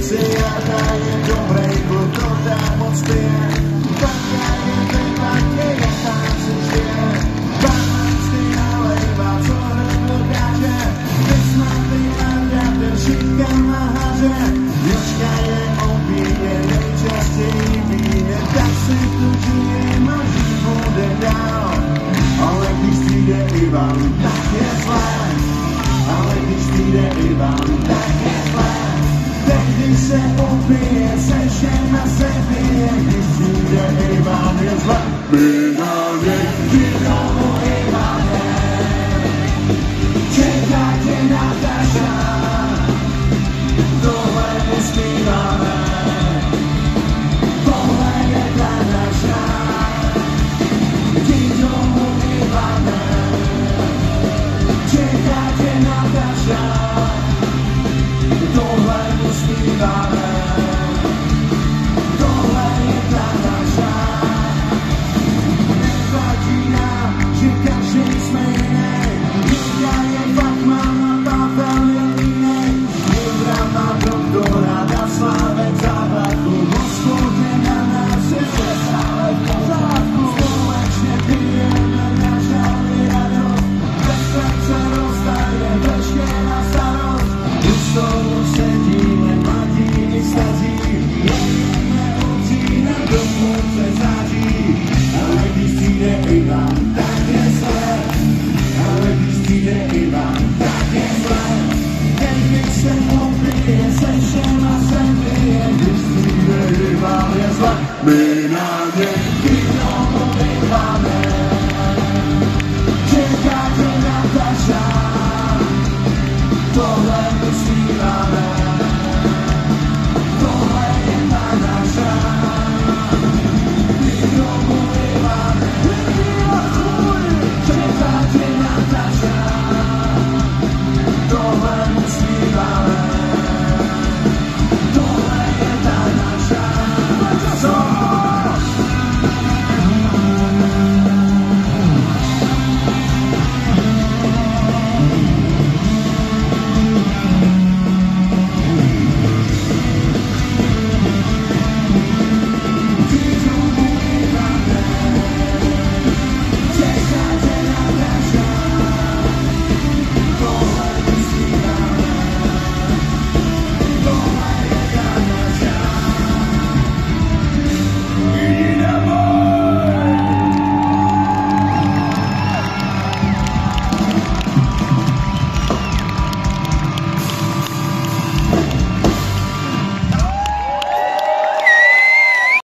si jada je dobrej, kdo tam moc pije. Banka je ten banky, jak tam se žije. Bananský nalejva, co hrd dokáže. Vysnatý návrat, ten šípka naháže. Jožka je opíje, nejčastěji pije. Tak si tu žije, maží bude dál. Ale když přijde Ivan, tak je zlé. Ale když přijde Ivan, tak je zlé. Tehdy se opije, se všema se pije. Když přijde Ivan, je zlé. Vinomu Ivane, čeká tě Nataša. Tohle nespíváme, tohle je ta naša. Vinomu Ivane, čeká tě Nataša. Tohle nespíváme, tohle je ta naša. Nevadí nám, že každý jsme jiný. Jirka je Batman a Pavel je jiný. Jirka má doktora, dá Slávek zábavku. Hospodě na nás je stále v pořádku. Společně pijeme na žály radost. Bez srdce rozdaje veškerá starost. U stolu sedíme, mladí i staří. Jedeme očí na domu se září. Ale když přijde Ivan, tak je zlé. Ale když přijde Ivan, tak je zlé. Teď bych se mohl